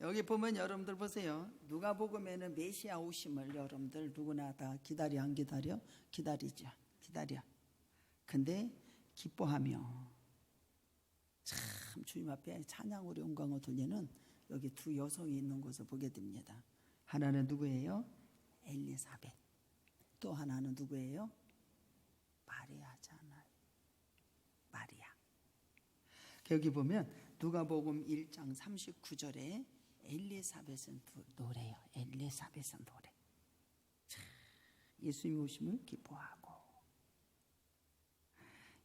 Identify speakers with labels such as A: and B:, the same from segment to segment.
A: 여기 보면 여러분들 보세요. 누가복음에는 메시아 오심을 여러분들 누구나 다 기다려 안 기다려? 기다리죠. 기다려. 근데 기뻐하며 참 주님 앞에 찬양으로 영광을 돌리는 여기 두 여성이 있는 것을 보게 됩니다. 하나는 누구예요? 엘리사벳. 또 하나는 누구예요? 마리아잖아요. 마리아. 여기 보면 누가복음 1장 39절에 엘리사벳은 노래요. 엘리사벳은 노래. 예수님 오심을 기뻐하고.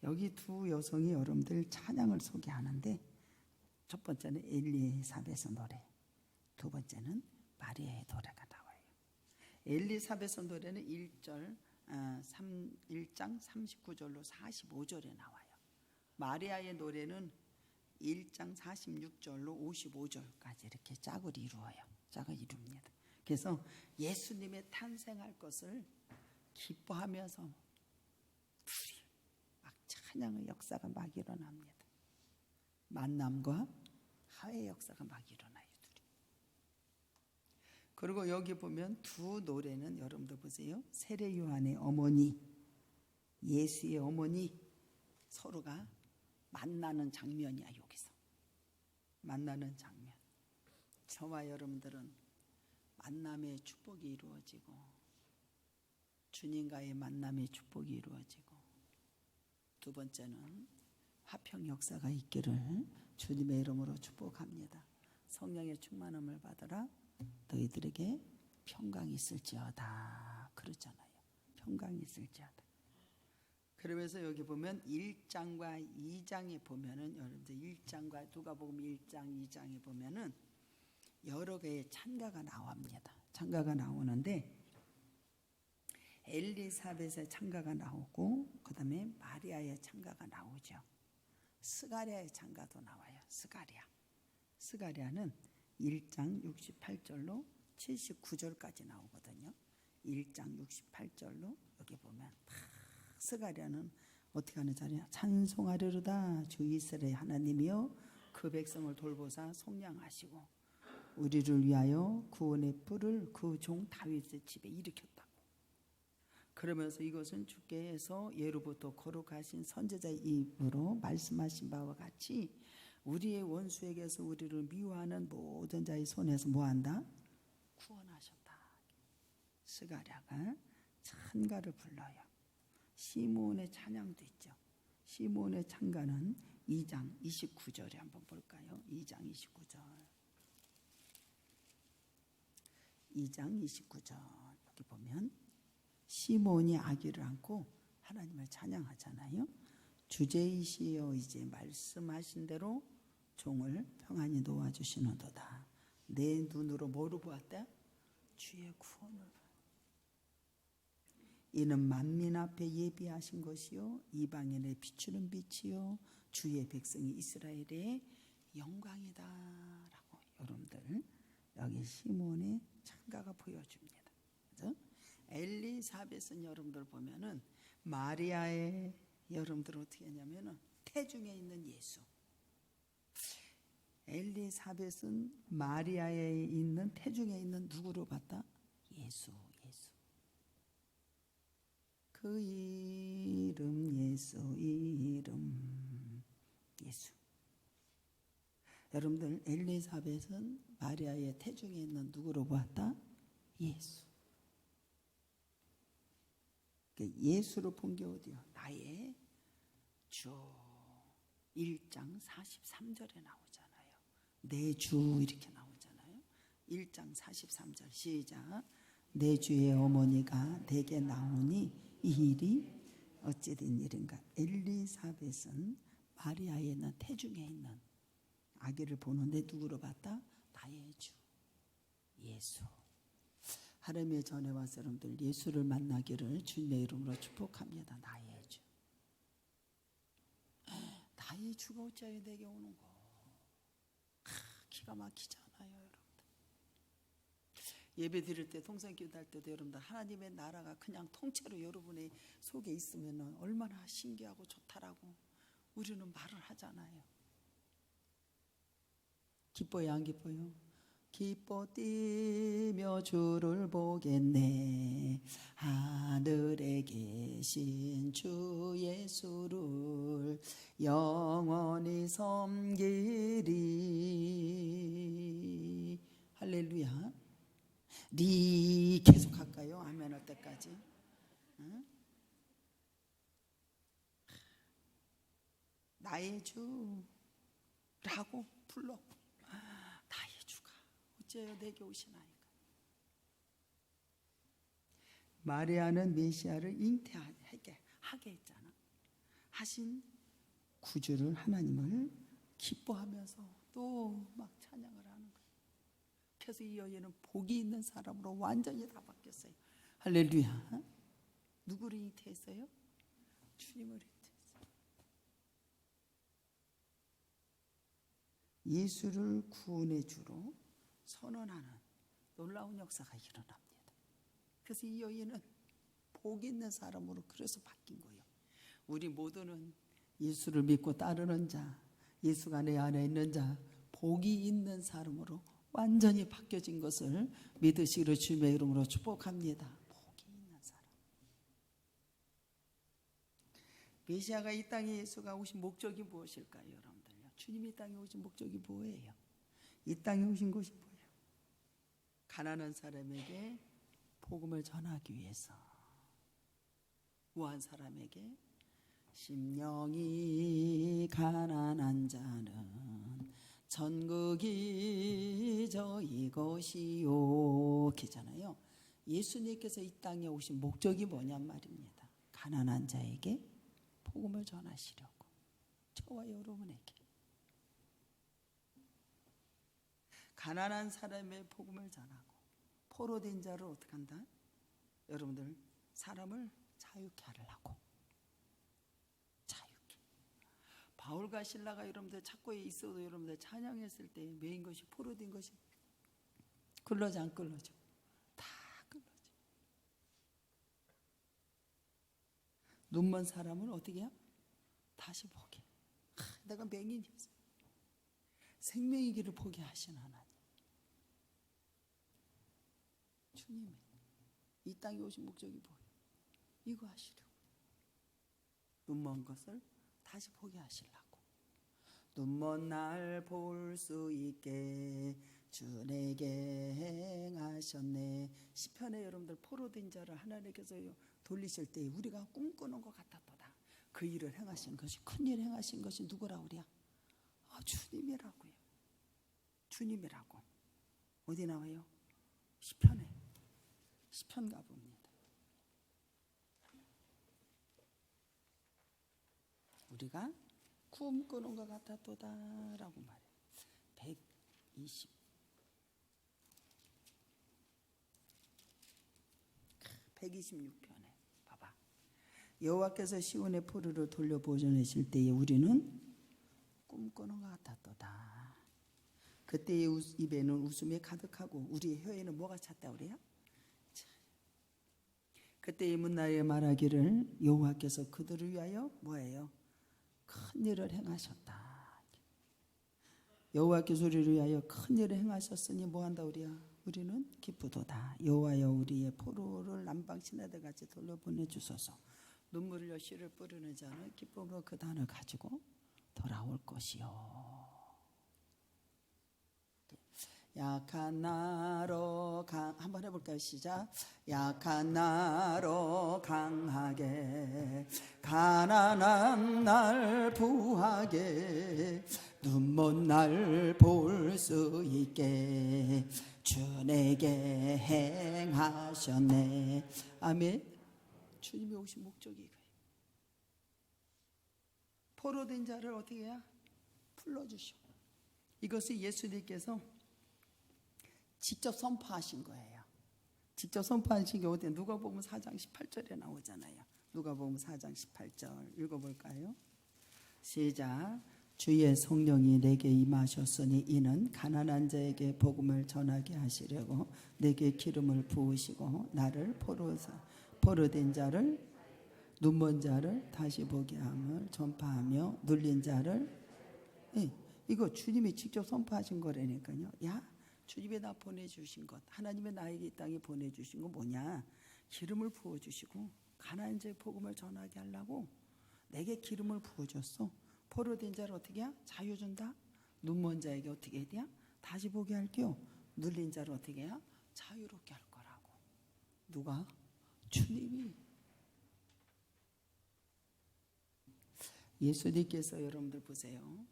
A: 여기 두 여성이 여러분들 찬양을 소개하는데 첫 번째는 엘리사벳의 노래, 두 번째는 마리아의 노래가 나와요. 엘리사벳의 노래는 1장 39절로 45절에 나와요. 마리아의 노래는 1장 46절로 55절까지 이렇게 짝을 이루어요. 짝을 이룹니다. 그래서 예수님의 탄생할 것을 기뻐하면서 둘이 막 찬양의 역사가 막 일어납니다. 만남과 화해의 역사가 막 일어나요. 둘이. 그리고 여기 보면 두 노래는 여러분들 보세요. 세례 요한의 어머니, 예수의 어머니 서로가 만나는 장면이야. 여기서 만나는 장면. 저와 여러분들은 만남의 축복이 이루어지고 주님과의 만남의 축복이 이루어지고 두 번째는 화평 역사가 있기를 주님의 이름으로 축복합니다. 성령의 충만함을 받아라. 너희들에게 평강이 있을지어다. 그러잖아요. 평강이 있을지어다. 그러면서 여기 보면 1장과 2장에 보면은 여러분들 1장과 누가복음 1장, 2장에 보면은 여러 개의 찬가가 나옵니다. 찬가가 나오는데 엘리사벳의 찬가가 나오고 그다음에 마리아의 찬가가 나오죠. 스가랴의 찬가도 나와요. 스가랴는 1장 68절로 79절까지 나오거든요. 1장 68절로 여기 보면 스가랴는 어떻게 하는 자리야? 찬송하려로다 주 이스라엘 하나님이여 그 백성을 돌보사 속량하시고 우리를 위하여 구원의 뿔을 그 종 다윗의 집에 일으켰다고. 그러면서 이것은 주께서 예로부터 거룩하신 선지자의 입으로 말씀하신 바와 같이 우리의 원수에게서 우리를 미워하는 모든 자의 손에서 뭐한다? 구원하셨다. 스가랴가 찬가를 불러요. 시므온의 찬양도 있죠. 시므온의 찬가는 2장 29절에 한번 볼까요? 2장 29절. 2장 29절 여기 보면 시므온이 아기를 안고 하나님을 찬양하잖아요. 주제이시여 이제 말씀하신 대로 종을 평안히 놓아주시는도다. 내 눈으로 뭐로 보았다? 주의 구원을. 이는 만민 앞에 예비하신 것이요 이방인의 비추는 빛이요 주의 백성이 이스라엘의 영광이다 라고 여러분들 여기 시므온의 찬가가 보여줍니다. 그래서 엘리사벳은 여러분들 보면은 마리아의 여러분들 어떻게 했냐면은 태중에 있는 예수. 엘리사벳은 마리아에 있는 태중에 있는 누구로 봤다? 예수. 그 이름 예수 이름 예수. 여러분들 엘리사벳은 마리아의 태중에 있는 누구로 보았다? 예수. 예수로 본 게 어디요? 나의 주. 1장 43절에 나오잖아요. 내 주 이렇게 나오잖아요. 1장 43절 시작. 내 주의 어머니가 내게 나오니 이 일이 어찌 된 일인가. 엘리사벳은 마리아에 있는 태중에 있는 아기를 보는데 누구로 봤다? 나의 주 예수. 하나님의 전에 와서 여러분들 예수를 만나기를 주님의 이름으로 축복합니다. 나의 주. 나의 주가 어찌하여 내게 오는 거. 기가 막히잖아요 여러분들. 예배 드릴 때 통성기도 할 때도 여러분들 하나님의 나라가 그냥 통째로 여러분의 속에 있으면 얼마나 신기하고 좋다라고 우리는 말을 하잖아요. 기뻐요 안 기뻐요? 기뻐 뛰며 주를 보겠네. 하늘에 계신 주 예수를 영원히 섬기리. 할렐루야. 리 계속 할까요? 아멘 할 때까지. 응? 나의 주라고 불러. 나의 주가 어째요 내게 오시나이까. 마리아는 메시아를 잉태하게 하게 했잖아. 하신 구주를 하나님을 기뻐하면서 또 막 찬양을 하는 거예요. 그래서 이 여인은 복이 있는 사람으로 완전히 다 바뀌었어요. 할렐루야. 누구를 잉태했어요? 주님을 잉태했어요. 예수를 구원의 주로 선언하는 놀라운 역사가 일어납니다. 그래서 이 여인은 복 있는 사람으로 그래서 바뀐 거예요. 우리 모두는 예수를 믿고 따르는 자, 예수가 내 안에 있는 자, 복이 있는 사람으로 완전히 바뀌어진 것을 믿으시기를 주님의 이름으로 축복합니다. 복이 있는 사람. 메시아가 이 땅에 예수가 오신 목적이 무엇일까요, 여러분들요? 주님이 이 땅에 오신 목적이 뭐예요? 이 땅에 오신 것이 뭐예요? 가난한 사람에게 복음을 전하기 위해서. 무한 사람에게 심령이 가난한 자는 천국이 저희 것이요. 그잖아요. 예수님께서 이 땅에 오신 목적이 뭐냔 말입니다. 가난한 자에게 복음을 전하시려고. 저와 여러분에게. 가난한 사람의 복음을 전하고 포로된 자를 어떻게 한다? 여러분들 사람을 자유케 하려고. 자유케. 바울과 실라가 여러분들 착고에 있어도 여러분들 찬양했을 때 메인 것이 포로된 것이 끌러져 안 끌러져? 다 끌러져. 눈먼 사람을 어떻게 해요? 다시 보게. 내가 맹인이었어. 생명의 길을 보게 하신 하나님. 주님이 이 땅에 오신 목적이 뭐예요? 이거 하시려고. 눈먼 것을 다시 보게 하시려고. 눈먼 날 볼 수 있게 주 내게 행하셨네. 시편에 여러분들 포로된 자를 하나님께서 돌리실 때 우리가 꿈꾸는 것 같았도다. 그 일을 행하신 것이, 큰 일을 행하신 것이 누구라 우리야? 주님이라고요. 주님이라고. 어디 나와요? 시편에. 시편 가봅니다. 우리가 꿈꾸는 것 같았도다라고 말해요. 126편에 봐봐. 여호와께서 시온의 포로를 돌려 보존하실 때에 우리는 꿈꾸는 것 같았도다. 그때의 입에는 웃음이 가득하고 우리의 혀에는 뭐가 찼다 그래요? 그때 이 문나에 말하기를 여호와께서 그들을 위하여 뭐예요? 큰 일을 행하셨다. 여호와께서 우리를 위하여 큰 일을 행하셨으니 뭐한다 우리야? 우리는 기쁘도다. 여호와여 우리의 포로를 남방 시내들 같이 돌려보내 주소서. 눈물 흘려 씨를 뿌리는 자는 기쁨으로 그 단을 가지고 돌아올 것이요. 약한 나로 한번 해볼까요? 시작. 약한 나로 강하게 가난한 날 부하게 눈먼 날 볼 수 있게 주 내게 행하셨네. 아멘. 주님이 오신 목적이 이거예요. 포로된 자를 어떻게 해야? 풀어주시오. 이것을 예수님께서 직접 선포하신 거예요. 직접 선포하신 게 어디에? 누가복음 4장 18절에 나오잖아요. 누가복음 4장 18절 읽어볼까요? 시작. 주의 성령이 내게 임하셨으니 이는 가난한 자에게 복음을 전하게 하시려고 내게 기름을 부으시고 나를 포로된 자를 눈먼 자를 다시 보게 함을 전파하며 눌린 자를 이거 주님이 직접 선포하신 거라니까요. 야 주님이 나 보내주신 것, 하나님의 나에게 이 땅에 보내주신 거 뭐냐? 기름을 부어주시고 가난한 자의 복음을 전하게 하려고 내게 기름을 부어줬어. 포로된 자를 어떻게 해? 자유 준다. 눈먼 자에게 어떻게 해야 돼? 다시 보게 할게요. 눌린 자를 어떻게 해야? 자유롭게 할 거라고. 누가? 주님이. 예수님께서 여러분들 보세요.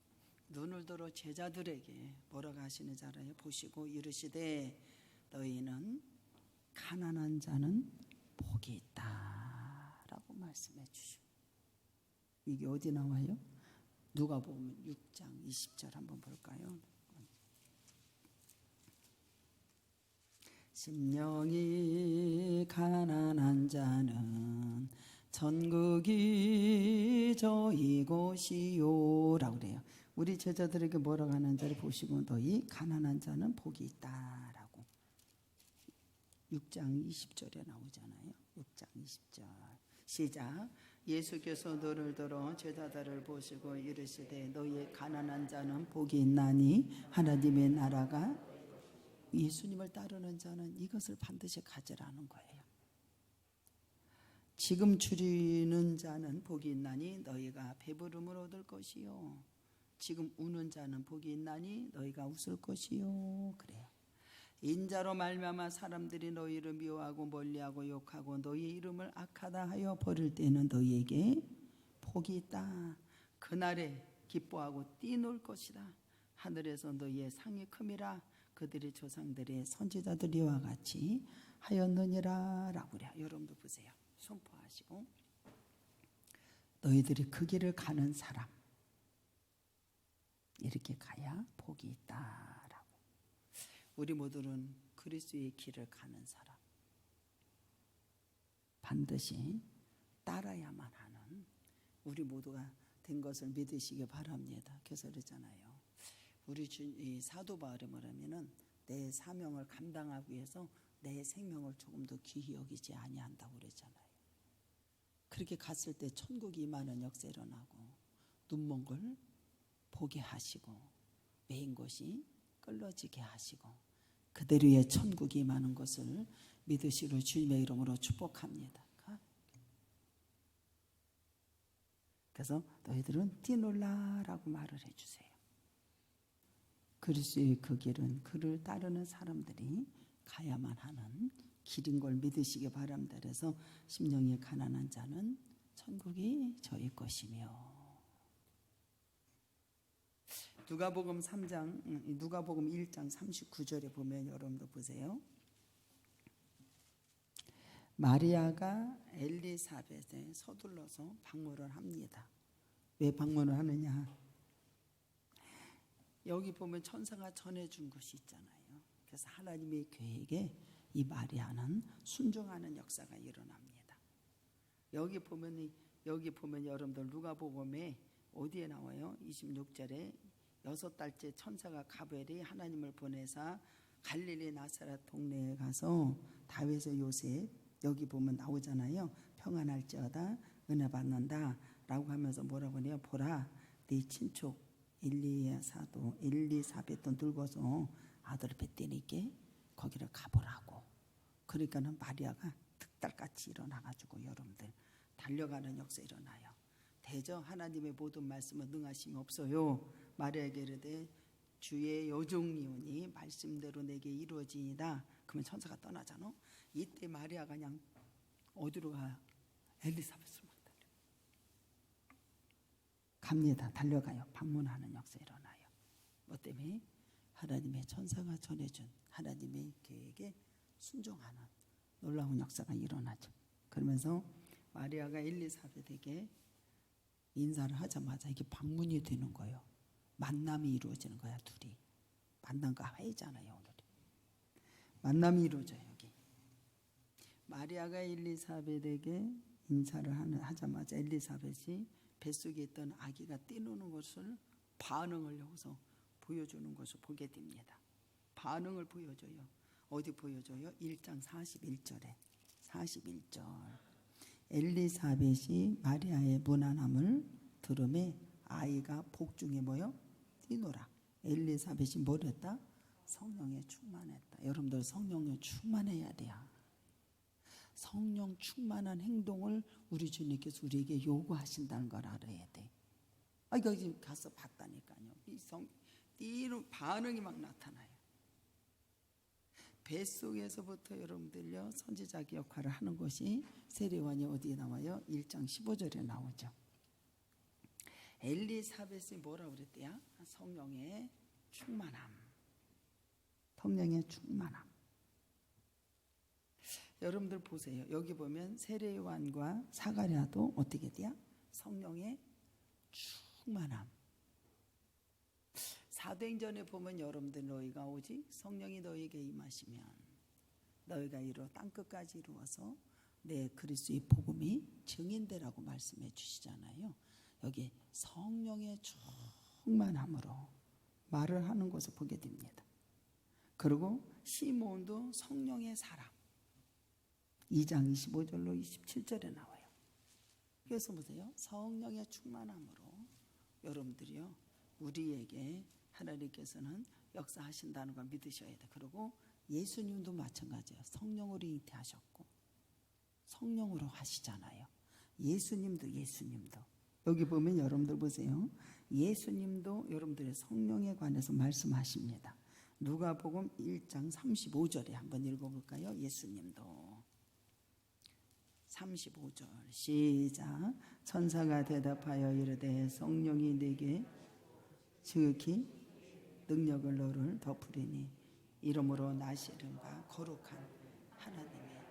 A: 눈을 들어 제자들에게 뭐라고 하시는 줄 알아요? 보시고 이르시되 너희는 가난한 자는 복이 있다 라고 말씀해 주시고, 이게 어디 나와요? 누가복음 6장 20절 한번 볼까요? 심령이 가난한 자는 천국이 저희 곳이요 라고 그래요. 우리 제자들에게 뭐라고 하는지를 보시고 너희 가난한 자는 복이 있다라고 6장 20절에 나오잖아요. 6장 20절 시작. 예수께서 너를 들어 제자들을 보시고 이르시되 너희 가난한 자는 복이 있나니 하나님의 나라가. 예수님을 따르는 자는 이것을 반드시 가지라는 거예요. 지금 줄이는 자는 복이 있나니 너희가 배부름을 얻을 것이요. 지금 우는 자는 복이 있나니 너희가 웃을 것이요. 그래요. 인자로 말미암아 사람들이 너희를 미워하고 멀리하고 욕하고 너희 이름을 악하다 하여 버릴 때는 너희에게 복이 있다. 그날에 기뻐하고 뛰놀 것이다. 하늘에서 너희의 상이 큼이라. 그들의 조상들의 선지자들이와 같이 하였느니라 라고 그래요. 여러분도 보세요. 선포하시고 너희들이 그 길을 가는 사람 이렇게 가야 복이 있다라고. 우리 모두는 그리스도의 길을 가는 사람, 반드시 따라야만 하는 우리 모두가 된 것을 믿으시기 바랍니다. 그래서 그러잖아요. 우리 이 사도 바울이 뭐라면은 내 사명을 감당하기 위해서 내 생명을 조금 더 귀히 여기지 아니한다고 그러잖아요. 그렇게 갔을 때 천국이 임하는 역사 일어나고 눈먼 걸 보게 하시고 메인 것이 끌러지게 하시고 그대로의 천국이 임하는 것을 믿으시로 주님의 이름으로 축복합니다. 그래서 너희들은 뛰놀라라고 말을 해주세요. 그리스도의 그 길은 그를 따르는 사람들이 가야만 하는 길인 걸 믿으시기 바랍니다. 그래서 심령이 가난한 자는 천국이 저희 것이며. 누가복음 1장 39절에 보면 여러분도 보세요. 마리아가 엘리사벳에 서둘러서 방문을 합니다. 왜 방문을 하느냐? 여기 보면 천사가 전해준 것이 있잖아요. 그래서 하나님의 계획에 이 마리아는 순종하는 역사가 일어납니다. 여기 보면 여러분들 누가복음에 어디에 나와요? 26절에 6달째 천사가 가브리엘이 하나님을 보내사 갈릴리 나사렛 동네에 가서 다윗의 요셉 여기 보면 나오잖아요. 평안할지어다 은혜 받는다 라고 하면서 뭐라고 해요? 보라 네 친척 엘리사벳도 늙어서 아들을 뱃대니까 거기를 가보라고. 그러니까는 마리아가 득달같이 일어나가지고 여러분들 달려가는 역사 일어나요. 대저 하나님의 모든 말씀은 능하심이 없어요. 마리아에게 이르되 주의 여종이오니 말씀대로 내게 이루어지이다. 그러면 천사가 떠나잖아. 이때 마리아가 그냥 어디로 가요? 엘리사벳을 막 갑니다. 달려가요. 방문하는 역사 일어나요. 뭐 때문에? 하나님의 천사가 전해준 하나님의 계획에 순종하는 놀라운 역사가 일어나죠. 그러면서 마리아가 엘리사벳에게 인사를 하자마자 이게 방문이 되는 거예요. 만남이 이루어지는 거야. 둘이 만남과 화해잖아요. 오늘 만남이 이루어져요. 여기 마리아가 엘리사벳에게 인사를 하자마자 엘리사벳이 뱃속에 있던 아기가 뛰노는 것을 반응을 여기서 보여주는 것을 보게 됩니다. 반응을 보여줘요. 어디 보여줘요? 1장 41절에 41절 엘리사벳이 마리아의 무난함을 들음에 아이가 복중에 뭐요? 뛰노라. 엘리사벳이 뭘 했다? 성령에 충만했다. 여러분들 성령에 충만해야 돼요. 성령 충만한 행동을 우리 주님께서 우리에게 요구하신다는 걸 알아야 돼. 이거 지금 가서 봤다니까요. 띠로 반응이 막 나타나요. 뱃속에서부터 여러분들요 선지자의 역할을 하는 것이 세례요한이 어디에 나와요? 1장 15절에 나오죠. 엘리사벳이 뭐라고 그랬대요? 성령의 충만함. 성령의 충만함. 여러분들 보세요. 여기 보면 세례요한과 사가랴도 어떻게 돼요? 성령의 충만함. 사도행전에 보면 여러분들 너희가 오직 성령이 너희에게 임하시면 너희가 이루어 땅끝까지 이루어서 내 그리스도의 복음이 증인되라고 말씀해 주시잖아요. 여기 성령의 충만함으로 말을 하는 것을 보게 됩니다. 그리고 시몬도 성령의 사람 2장 25절로 27절에 나와요. 그래서 보세요. 성령의 충만함으로 여러분들이요 우리에게 하나님께서는 역사하신다는 걸 믿으셔야 돼. 그리고 예수님도 마찬가지예요. 성령으로 잉태하셨고 성령으로 하시잖아요. 예수님도 여기 보면 여러분들 보세요. 예수님도 여러분들의 성령에 관해서 말씀하십니다. 누가복음 1장 35절에 한번 읽어볼까요? 예수님도 35절 시작. 천사가 대답하여 이르되 성령이 내게 지극히 능력을 너를 덮으리니 이름으로 나시름과 거룩한 하나님의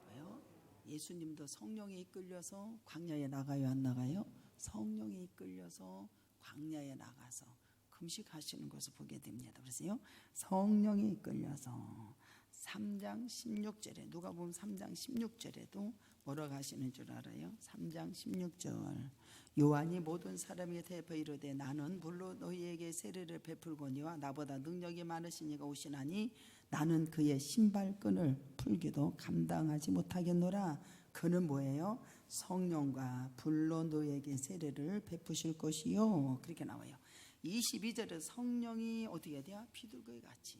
A: 뭐요? 예수님도 성령에 이끌려서 광야에 나가요 안 나가요? 성령에 이끌려서 광야에 나가서 금식하시는 것을 보게 됩니다. 그래서요 성령에 이끌려서 3장 16절에 누가 보면 3장 16절에도 뭐라고 하시는 줄 알아요? 3장 16절 요한이 모든 사람에게 대답하여 이르되 나는 물로 너희에게 세례를 베풀거니와 나보다 능력이 많으신 이가 오시나니 나는 그의 신발끈을 풀기도 감당하지 못하겠노라. 그는 뭐예요? 성령과 불로 너희에게 세례를 베푸실 것이요. 그렇게 나와요. 22절에 성령이 어떻게 돼요? 비둘기 같이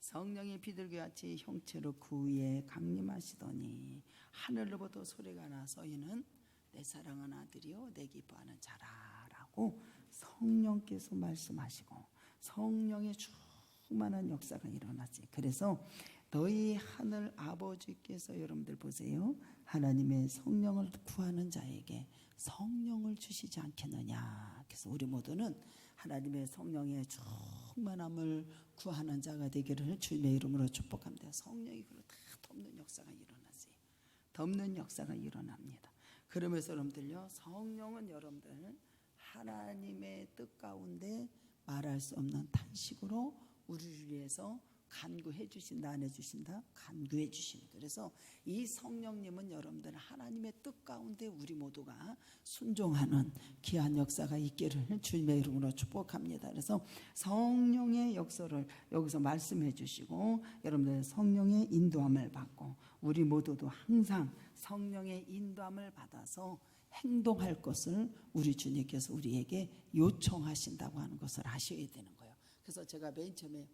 A: 성령이 비둘기같이 형체로 그 위에 강림하시더니 하늘로부터 소리가 나서 이는 내 사랑하는 아들이요 내 기뻐하는 자라라고 성령께서 말씀하시고 성령의 충만한 역사가 일어났지. 그래서 너희 하늘 아버지께서 여러분들 보세요. 하나님의 성령을 구하는 자에게 성령을 주시지 않겠느냐. 그래서 우리 모두는 하나님의 성령의 충만함을 구하는 자가 되기를 주님의 이름으로 축복합니다. 성령이 그걸 다 덮는 역사가 일어났어요. 덮는 역사가 일어납니다. 그러면서 여러분들요 성령은 여러분들 하나님의 뜻 가운데 말할 수 없는 탄식으로 우리를 위해서 간구해 주신다 안 해주신다? 간구해 주시는. 그래서 이 성령님은 여러분들 하나님의 뜻 가운데 우리 모두가 순종하는 귀한 역사가 있기를 주님의 이름으로 축복합니다. 그래서 성령의 역사를 여기서 말씀해 주시고 여러분들 성령의 인도함을 받고 우리 모두도 항상 성령의 인도함을 받아서 행동할 것을 우리 주님께서 우리에게 요청하신다고 하는 것을 아셔야 되는 거예요. 그래서 제가 맨 처음에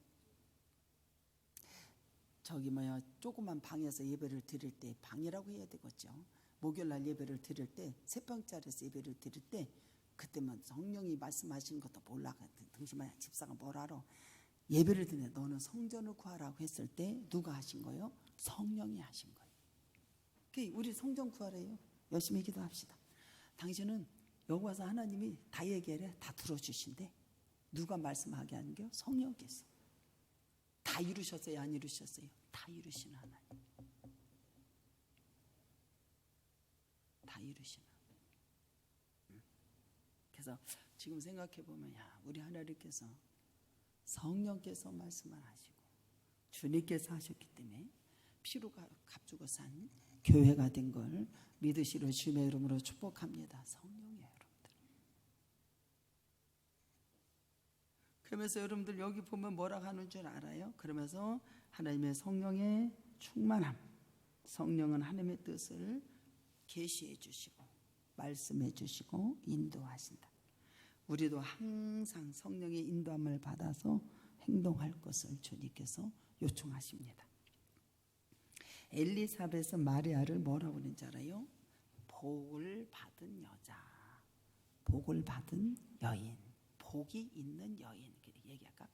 A: 조그만 방에서 예배를 드릴 때 방이라고 해야 되겠죠. 목요일날 예배를 드릴 때 새방자리에서 예배를 드릴 때 그때만 성령이 말씀하시는 것도 몰라. 등심한 집사가 뭘 알아. 예배를 드리는데 너는 성전을 구하라고 했을 때 누가 하신 거예요? 성령이 하신 거예요. 우리 성전 구하래요. 열심히 기도합시다. 당신은 여기 와서 하나님이 다 얘기해 다 들어주신대. 누가 말씀하게 하는 게요? 성령께서. 다 이루셨어요? 안 이루셨어요? 다 이루신 하나님. 다 이루신 하나님. 그래서 지금 생각해보면 우리 하나님께서 성령께서 말씀을 하시고 주님께서 하셨기 때문에 피로 값주고 산 교회가 된 걸 믿으시러 주님의 이름으로 축복합니다. 성령이에요 여러분들. 그러면서 여러분들 여기 보면 뭐라고 하는 줄 알아요? 그러면서 하나님의 성령의 충만함, 성령은 하나님의 뜻을 계시해 주시고 말씀해 주시고 인도하신다. 우리도 항상 성령의 인도함을 받아서 행동할 것을 주님께서 요청하십니다. 엘리사벳은 마리아를 뭐라고 그러는지 알아요? 복을 받은 여자, 복을 받은 여인, 복이 있는 여인, 그렇게 얘기할까?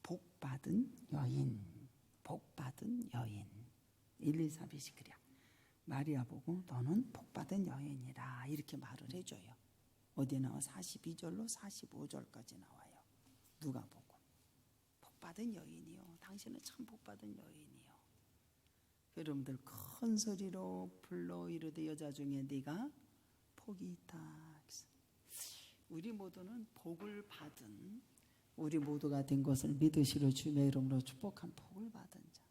A: 복 받은 여인, 복 받은 여인. 엘리사벳이 그래. 마리아 보고 너는 복 받은 여인이라 이렇게 말을 해줘요. 어디 나와? 42절로 45절까지 나와요. 누가 보고 복 받은 여인이요, 당신은 참 복 받은 여인이요. 여러분들 큰 소리로 불러 이르되 여자 중에 네가 복이 있다. 우리 모두는 복을 받은, 우리 모두가 된 것을 믿으시러 주님의 이름으로 축복한 복을 받은 자.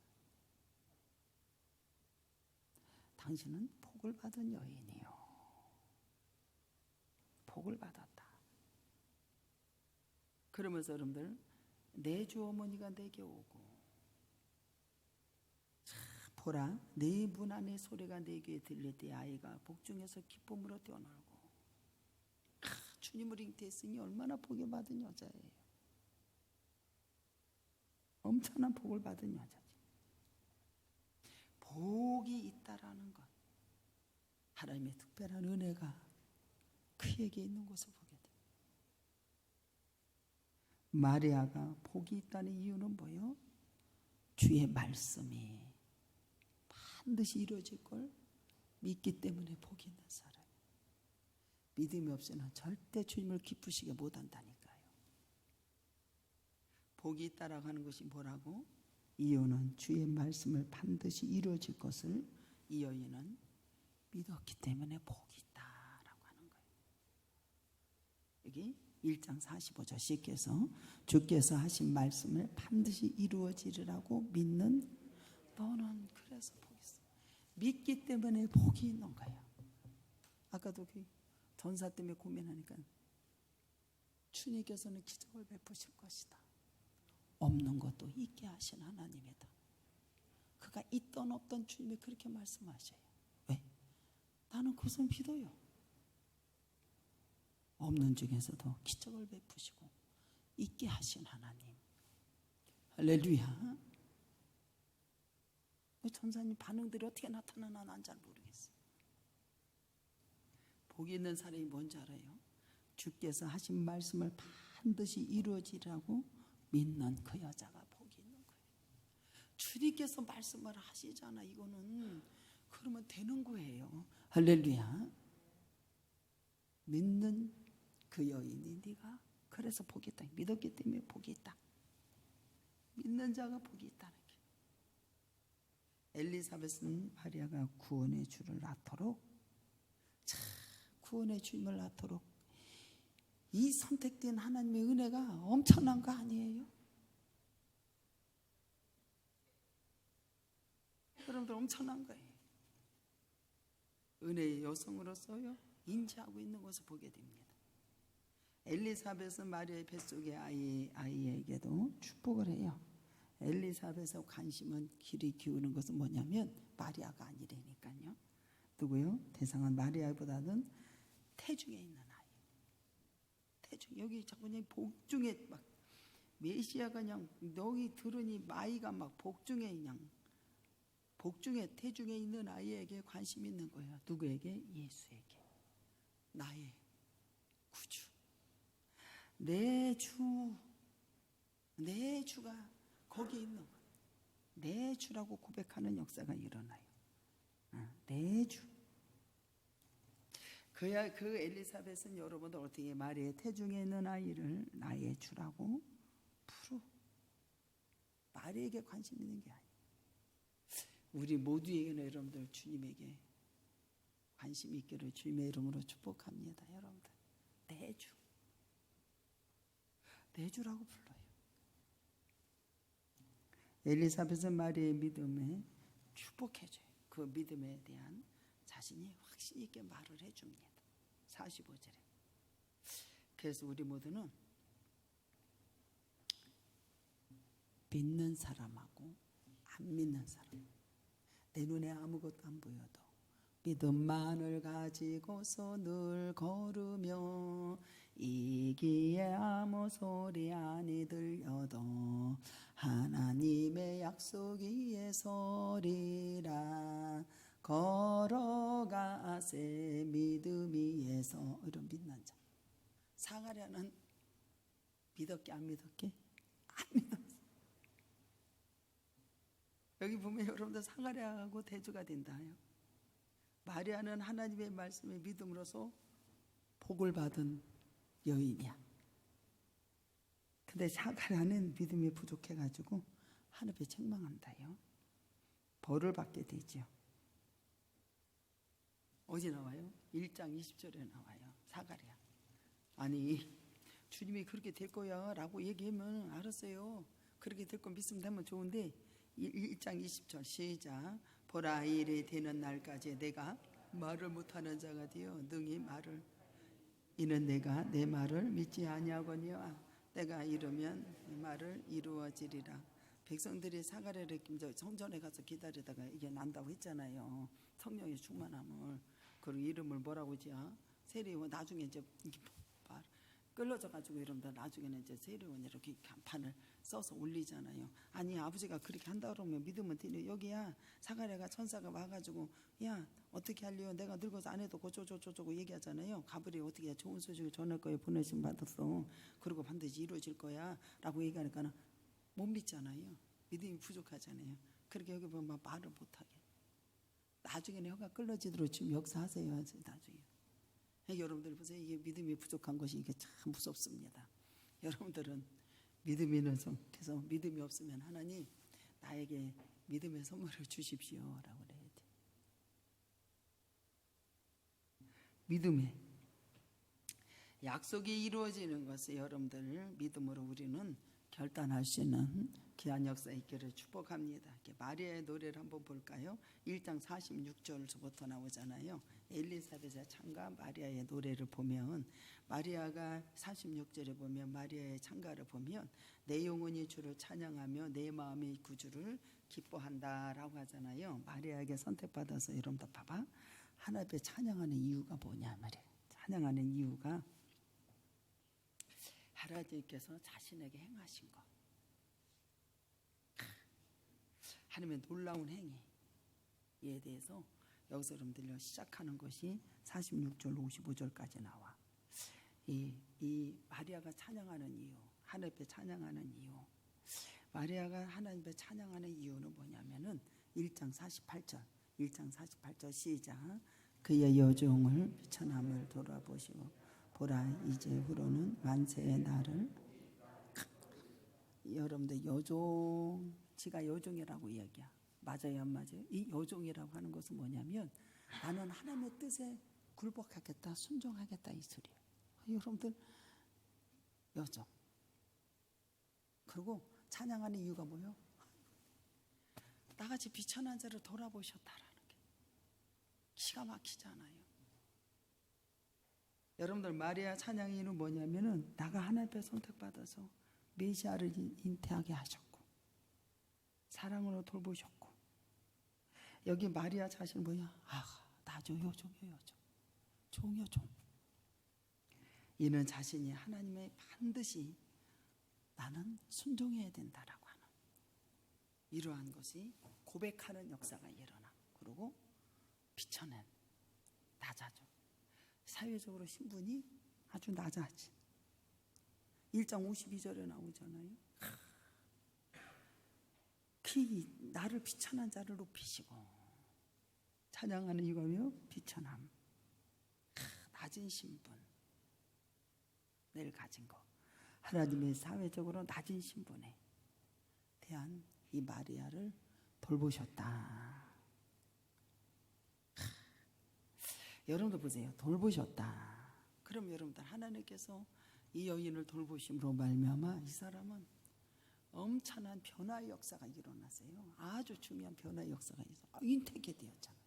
A: 당신은 복을 받은 여인이요, 복을 받았다. 그러면서 여러분들 내 주 어머니가 내게 오고 보라 내 문 안에 소리가 내 귀에 들릴 때 아이가 복중에서 기쁨으로 뛰어놀고. 주님을 잉태했으니 얼마나 복을 받은 여자예요. 엄청난 복을 받은 여자지. 복이 있다라는 것, 하나님의 특별한 은혜가 그에게 있는 것을 보게 돼. 마리아가 복이 있다는 이유는 뭐예요? 주의 말씀이 반드시 이루어질 걸 믿기 때문에 복이 있는 사람. 믿음이 없이는 절대 주님을 기쁘시게 못한다니까요. 복이 있다라고 하는 것이 뭐라고? 이유는 주의 말씀을 반드시 이루어질 것을 이 여인은 믿었기 때문에 복이 있다라고 하는 거예요. 여기 1장 45절 시께서 주께서 하신 말씀을 반드시 이루어지리라고 믿는 너는 그래서 복이 있어. 믿기 때문에 복이 있는 거예요. 아까도 그 전사 때문에 고민하니까 주님께서는 기적을 베푸실 것이다. 없는 것도 있게 하신 하나님이다. 그가 있던 없던 주님이 그렇게 말씀하셔요. 왜? 나는 그것을 믿어요. 없는 중에서도 기적을 베푸시고 있게 하신 하나님. 할렐루야. 전사님 반응들이 어떻게 나타나나 난 잘 모르겠어요. 복이 있는 사람이 뭔지 알아요? 주께서 하신 말씀을 반드시 이루어지라고 믿는 그 여자가 복이 있는 거예요. 주님께서 말씀을 하시잖아. 이거는 그러면 되는 거예요. 할렐루야. 믿는 그 여인이 네가 그래서 복이 있다. 믿었기 때문에 복이 있다. 믿는 자가 복이 있다는 게. 엘리사벳은 마리아가 구원의 주를 낳도록, 구원의 주님을 낳도록 이 선택된 하나님의 은혜가 엄청난 거 아니에요? 여러분들 엄청난 거예요. 은혜의 여성으로서요 인지하고 있는 것을 보게 됩니다. 엘리사벳은 마리아의 뱃속의 아이에게도 축복을 해요. 엘리사벳의 관심은 길이 기우는 것은 뭐냐면 마리아가 아니라니까요. 누구요? 대상은 마리아보다는 태중에 있는 아이. 태중, 여기 자꾸 그냥 복중에 막 메시아가 그냥 너희 들으니 마이가 막 복중에 그냥 복중에 태중에 있는 아이에게 관심 있는 거예요. 누구에게? 예수에게. 나의 구주. 내 주가 거기에 있는 거예요. 내 주라고 고백하는 역사가 일어나요. 내 주. 그 엘리사벳은 여러분들 어떻게 마리아의 태중에 있는 아이를 나의 주라고 부르. 마리아에게 관심 있는 게 아니에요. 우리 모두에게는 여러분들 주님에게 관심 있기를 주님의 이름으로 축복합니다. 여러분들 내 주. 내 주라고 불러요. 엘리사벳은 마리아의 믿음에 축복해줘요. 그 믿음에 대한 자신이 확신 있게 말을 해줍니다. 45절에. 그래서 우리 모두는 믿는 사람하고 안 믿는 사람, 내 눈에 아무것도 안 보여도 믿음만을 가지고서 늘 걸으며 이기에 아무 소리 아니 들려도 하나님의 약속 위에 서리라. 걸어가세 믿음 위에서. 이런 믿는 자. 사가랴는 믿었게 안 믿었게? 안 믿었어. 여기 보면 여러분들 사가랴하고 대조가 된다요. 마리아는 하나님의 말씀에 믿음으로써 복을 받은 여인이야. 근데 사가랴는 믿음이 부족해가지고 하나님에 책망한다요. 벌을 받게 되죠. 어디 나와요? 1장 20절에 나와요. 사가랴. 아니 주님이 그렇게 될 거야 라고 얘기하면 알았어요. 그렇게 될 거 믿으면 되면 좋은데 1장 20절 시작. 보라 이 일이 되는 날까지 내가 말을 못하는 자가 되어 능히 말을 이는 내가 내 말을 믿지 아니하거니와 내가 이르면 이 말을 이루어지리라. 백성들이 사가랴를 성전에 가서 기다리다가 이게 난다고 했잖아요. 성령의 충만함을. 그리고 이름을 뭐라고 하죠? 세례원. 나중에 이제 끌어져 가지고 이러면 나중에는 이제 세례원 이렇게 간판을 써서 올리잖아요. 아니 아버지가 그렇게 한다 그러면 믿으면 되네. 여기야 사가랴가 천사가 와가지고 야 어떻게 할래요? 내가 늙어서 안 해도 고쳐줘고 얘기하잖아요. 가브리엘 어떻게 해? 좋은 소식을 전할 거예요. 보내심 받았어. 그리고 반드시 이루어질 거야 라고 얘기하니까 못 믿잖아요. 믿음이 부족하잖아요. 그렇게 여기 보면 말을 못하게. 나중에는 혀가 끌어지도록 지금 역사하세요. 나중에. 여러분들 보세요. 이게 믿음이 부족한 것이 이게 참 무섭습니다. 여러분들은 믿음이 있는 성께서 믿음이 없으면 하나님 나에게 믿음의 선물을 주십시오라고 그래야 돼. 믿음에 약속이 이루어지는 것을 여러분들 믿음으로 우리는 결단할 수 있는 귀한 역사 있기를 축복합니다. 마리아의 노래를 한번 볼까요? 1장 46절부터 나오잖아요. 엘리사벳의 찬가 마리아의 노래를 보면 마리아가 46절에 보면 마리아의 찬가를 보면 내 영혼이 주를 찬양하며 내 마음이 구주를 기뻐한다라고 하잖아요. 마리아에게 선택받아서 여러분들 봐봐. 하나님의 찬양하는 이유가 뭐냐 말이에요. 찬양하는 이유가 하나님께서 자신에게 행하신 것. 하나님의 놀라운 행위에 대해서 여기서 여러분들요 시작하는 것이 46절 55절까지 나와. 이 마리아가 찬양하는 이유, 하나님께 찬양하는 이유. 마리아가 하나님께 찬양하는 이유는 뭐냐면은 1장 48절 시작. 그의 여종을 비천함을 돌아보시고 보라 이제 후로는 만세의 날을. 여러분들 여종, 지가 여종이라고 이야기야. 맞아요 안 맞아요? 이 여종이라고 하는 것은 뭐냐면 나는 하나님의 뜻에 굴복하겠다, 순종하겠다 이 소리예요. 여러분들 여종. 그리고 찬양하는 이유가 뭐예요? 나같이 비천한 자를 돌아보셨다라는 게 기가 막히잖아요. 여러분들 마리아 찬양의 이유는 뭐냐면은 나가 하나님께 선택받아서 메시아를 잉태하게 하셨고 사랑으로 돌보셨고 여기 마리아 자신 뭐야? 나죠 여종이요 여종. 종이요 종. 이는 자신이 하나님의 반드시 나는 순종해야 된다라고 하는 이러한 것이 고백하는 역사가 일어나. 그리고 비춰낸 낮아져. 사회적으로 신분이 아주 낮아지. 1장 52절에 나오잖아요. 나를 비천한 자를 높이시고 찬양하는 이거요. 비천함. 낮은 신분을 가진 거. 하나님의 사회적으로 낮은 신분에 대한 이 마리아를 돌보셨다. 여러분들 보세요. 돌보셨다. 그럼 여러분들 하나님께서 이 여인을 돌보심으로 말미암아 이 사람은 엄청난 변화의 역사가 일어났어요. 아주 중요한 변화의 역사가 있어. 잉태케 되었잖아.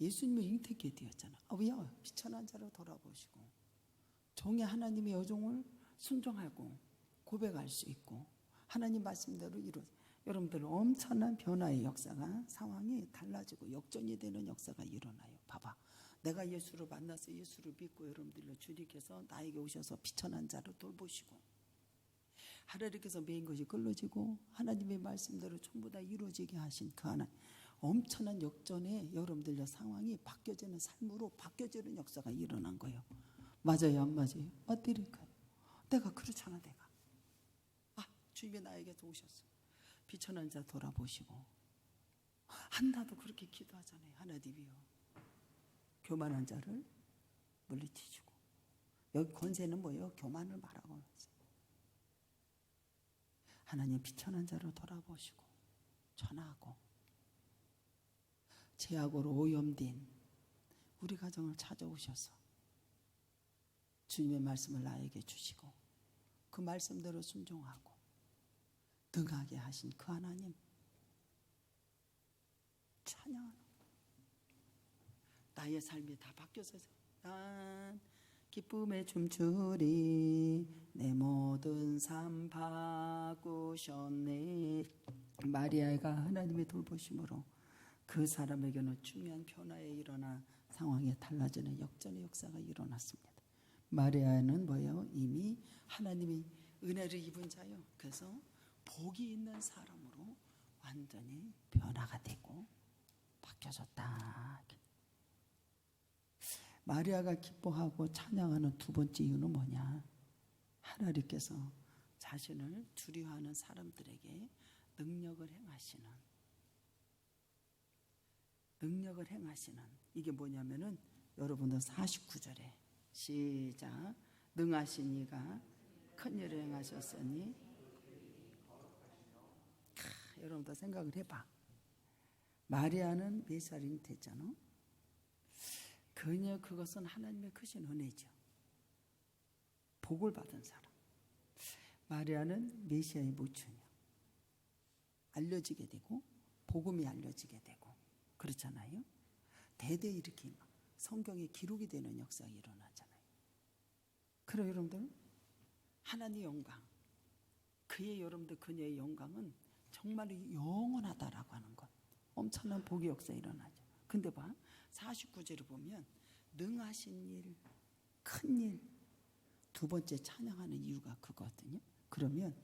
A: 예수님이 잉태케 되었잖아. 왜요? 비천한 자를 돌아보시고 종의 하나님의 여종을 순종하고 고백할 수 있고 하나님 말씀대로 이루어. 여러분들 엄청난 변화의 역사가 상황이 달라지고 역전이 되는 역사가 일어나요. 봐봐. 내가 예수를 만나서 예수를 믿고 여러분들로 주님께서 나에게 오셔서 비천한 자를 돌보시고 하나님께서 메인 것이 끌어지고 하나님의 말씀대로 전부 다 이루어지게 하신 그 하나님, 엄청난 역전에 여러분들의 상황이 바뀌어지는 삶으로 바뀌어지는 역사가 일어난 거예요. 맞아요, 안 맞아요? 어때릴까요? 내가 그렇잖아. 내가 주님이 나에게서 오셨어. 비천한 자 돌아보시고. 한나도 그렇게 기도하잖아요. 하나님이요, 교만한 자를 물리치시고. 여기 권세는 뭐예요? 교만을 말하고 있어요. 하나님 비천한 자를 돌아보시고 전하고 죄악으로 오염된 우리 가정을 찾아오셔서 주님의 말씀을 나에게 주시고 그 말씀대로 순종하고 등하게 하신 그 하나님 찬양하는 나의 삶이 다 바뀌어서 난 기쁨에 춤추리 내 모든 삶 바꾸셨네. 마리아가 하나님의 돌보심으로 그 사람에게는 중요한 변화에 일어나 상황이 달라지는 역전의 역사가 일어났습니다. 마리아는 뭐예요? 이미 하나님이 은혜를 입은 자요. 그래서 복이 있는 사람으로 완전히 변화가 되고 바뀌어졌다. 마리아가 기뻐하고 찬양하는 두 번째 이유는 뭐냐? 하나님께서 자신을 두려워하는 사람들에게 능력을 행하시는 이게 뭐냐면은 여러분들 49절에 시작. 능하신 이가 큰 일을 행하셨으니 여러분들 생각을 해봐. 마리아는 몇 살이 됐잖아. 그것은 하나님의 크신 은혜죠. 복을 받은 사람. 마리아는 메시아의 모처녀. 알려지게 되고 복음이 알려지게 되고 그렇잖아요. 대대 이렇게 성경에 기록이 되는 역사가 일어나잖아요. 그럼 여러분들 하나님의 영광, 그녀의 영광은 정말 영원하다라고 하는 것, 엄청난 복의 역사 일어나죠. 근데 49절을 보면 능하신 일, 큰 일, 두 번째 찬양하는 이유가 그거거든요. 그러면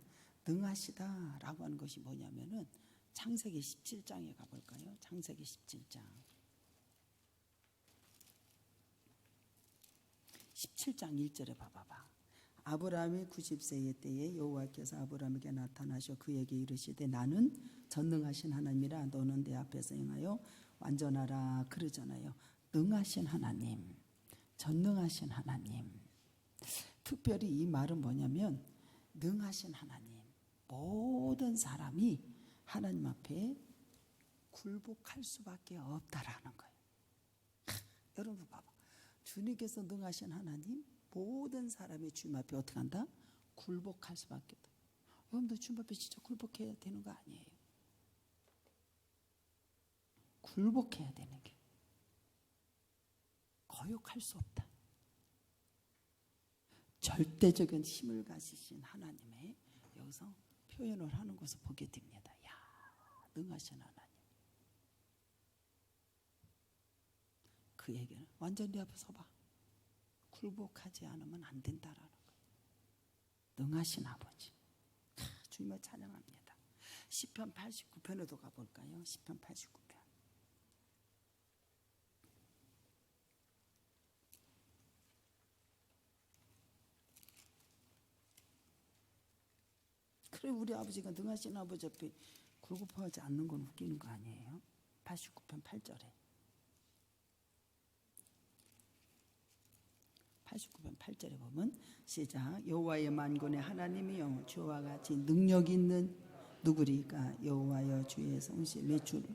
A: 능하시다라고 하는 것이 뭐냐면은 창세기 17장에 가볼까요? 창세기 17장 1절에 봐봐. 아브라함이 90세의 때에 여호와께서 아브라함에게 나타나셔 그에게 이르시되 나는 전능하신 하나님이라 너는 내 앞에서 행하여 완전하라 그러잖아요. 능하신 하나님, 전능하신 하나님. 특별히 이 말은 뭐냐면 능하신 하나님, 모든 사람이 하나님 앞에 굴복할 수밖에 없다라는 거예요. 여러분 봐봐. 주님께서 능하신 하나님, 모든 사람이 주님 앞에 어떻게 한다? 굴복할 수밖에 없다. 여러분들 주님 앞에 진짜 굴복해야 되는 거 아니에요? 굴복해야 되는 게 거역할 수 없다. 절대적인 힘을 가지신 하나님의 여기서 표현을 하는 것을 보게 됩니다. 야, 능하신 하나님. 그에게는 완전 내 앞에 서봐. 굴복하지 않으면 안 된다라는 거예요. 능하신 아버지. 주님을 찬양합니다. 시편 89편에도 가볼까요? 시편 89편. 그래 우리 아버지가 능하신 아버지 앞에 굴복하지 않는 건 웃기는 거 아니에요? 89편 8절에 89편 8절에 보면 시작. 여호와의 만군의 하나님이여 주와 같이 능력 있는 누구리까? 여호와여 주의 성실의 주를.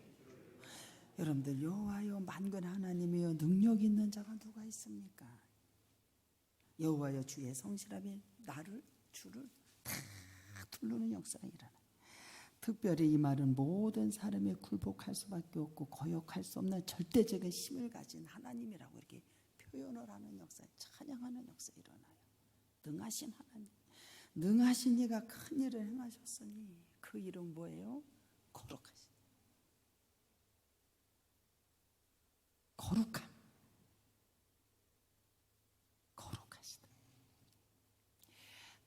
A: 여러분들 여호와여 만군의 하나님이여 능력 있는 자가 누가 있습니까? 여호와여 주의 성실함이 나를 주를 다 두르는 역사가 일어나. 특별히 이 말은 모든 사람이 굴복할 수밖에 없고 거역할 수 없는 절대적인 힘을 가진 하나님이라고 이렇게 표현을 하는 역사, 찬양하는 역사 일어나요. 능하신 하나님, 능하신 이가 큰 일을 행하셨으니 그 이름 뭐예요? 거룩하신.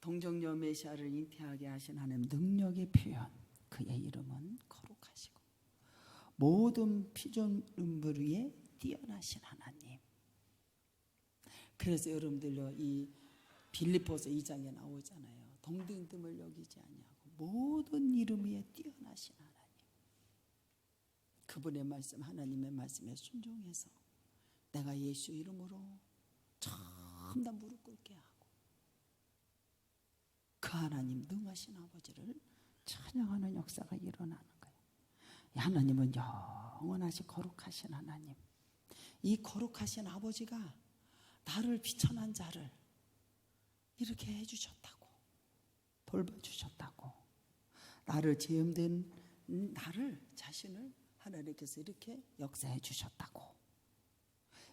A: 동정녀 메시아를 잉태하게 하신 하나님 능력의 표현, 그의 이름은 거룩하시고 모든 피조물 위에 뛰어나신 하나님. 그래서 여러분들요, 이 빌립보서 2장에 나오잖아요. 동등됨을 여기지 아니하고 모든 이름 위에 뛰어나신 하나님. 그분의 말씀, 하나님의 말씀에 순종해서 내가 예수 이름으로 처음 다 무릎 꿇게 하고 그 하나님 능하신 아버지를 찬양하는 역사가 일어나는 거예요. 하나님은 영원하시 거룩하신 하나님. 이 거룩하신 아버지가 나를 비천한 자를 이렇게 해주셨다고, 돌봐주셨다고, 나를 죄음된 나를 자신을 하나님께서 이렇게 역사해 주셨다고,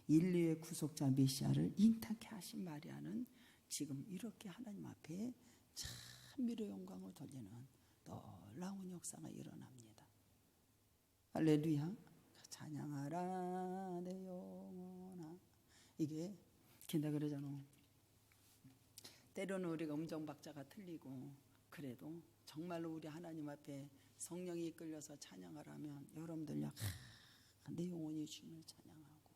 A: 인류의 구속자 메시아를 잉타케 하신 마리아는 지금 이렇게 하나님 앞에 찬미로 영광을 돌리는 놀라운 역사가 일어납니다. 할렐루야. 찬양하라 내 영혼아. 이게 긴다 그러잖아. 때로는 우리가 음정박자가 틀리고 그래도 정말로 우리 하나님 앞에 성령이 이끌려서 찬양을 하면 여러분들요, 내 영혼이 주님을 찬양하고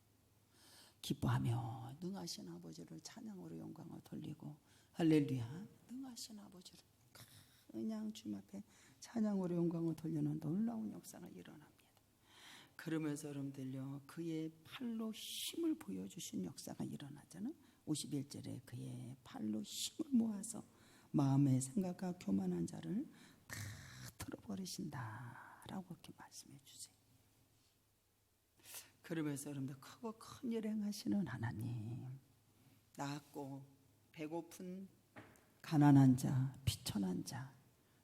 A: 기뻐하며 능하신 아버지를 찬양으로 영광을 돌리고, 할렐루야, 능하신 아버지를 그냥 주님 앞에 찬양으로 영광을 돌리는 놀라운 역사가 일어납니다. 그러면서 여러분들요, 그의 팔로 힘을 보여주신 역사가 일어나잖아요. 51절에 그의 팔로 힘을 모아서 마음의 생각과 교만한 자를 다 틀어버리신다 라고 이렇게 말씀해 주세요. 그러면서 여러분들 크고 큰 일 행하시는 하나님, 낮고 배고픈 가난한 자, 비천한 자,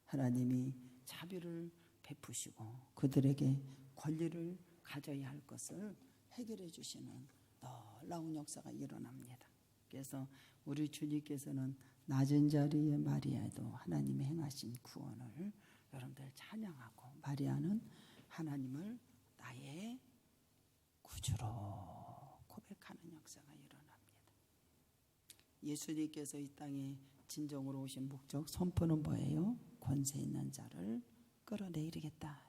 A: 하나님이 자비를 베푸시고 그들에게 권리를 가져야 할 것을 해결해 주시는 놀라운 역사가 일어납니다. 그래서 우리 주님께서는 낮은 자리에 마리아도 하나님의 행하신 구원을 여러분들 찬양하고, 마리아는 하나님을 나의 구주로 고백하는 역사가 일어납니다. 예수님께서 이 땅에 진정으로 오신 목적, 선포는 뭐예요? 권세 있는 자를 끌어내리겠다.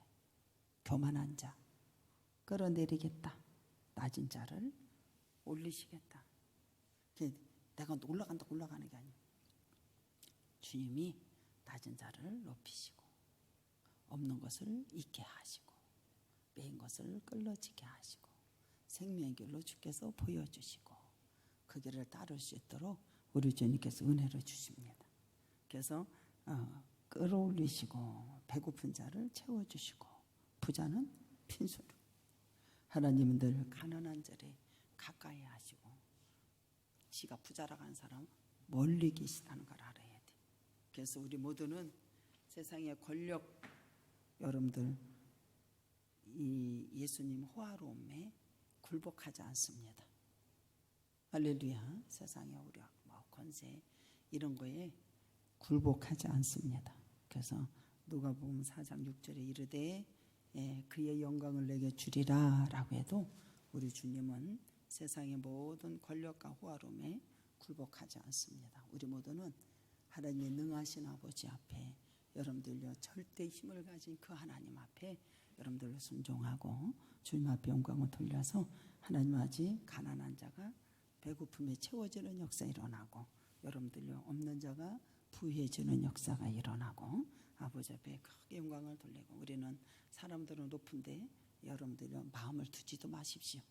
A: 교만한 자 끌어내리겠다. 낮은 자를 올리시겠다. 내가 올라가는 게 아니에요. 주님이 낮은 자를 높이시고 없는 것을 있게 하시고 매인 것을 끌어지게 하시고 생명의 길로 주께서 보여주시고 그 길을 따를 수 있도록 우리 주님께서 은혜를 주십니다. 그래서 끌어올리시고 배고픈 자를 채워주시고 부자는 빈손으로, 하나님은 늘 가난한 자를 가까이 하시고 지가 부자라고 하는 사람 멀리 계시다는 걸 알아야 돼. 그래서 우리 모두는 세상의 권력, 여러분들 이 예수님 호화로움에 굴복하지 않습니다. 할렐루야. 세상의 우리 권세 이런 거에 굴복하지 않습니다. 그래서 누가복음 4장 6절에 이르되 그의 영광을 내게 주리라 라고 해도 우리 주님은 세상의 모든 권력과 호화로움에 굴복하지 않습니다. 우리 모두는 하나님의 능하신 아버지 앞에, 여러분들요 절대 힘을 가진 그 하나님 앞에 여러분들로 순종하고 주님 앞에 영광을 돌려서 하나님 아직 가난한 자가 배고픔에 채워지는 역사 일어나고, 여러분들요 없는 자가 부유해지는 역사가 일어나고 아버지 앞에 크게 영광을 돌리고, 우리는 사람들은 높은데 여러분들요 마음을 두지도 마십시오.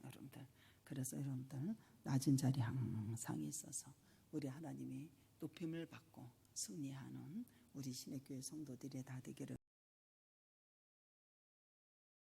A: 여러분들, 그래서 여러분들 낮은 자리 항상 있어서 우리 하나님이 높임을 받고 승리하는 우리 신의 교회 성도들이 다 되기를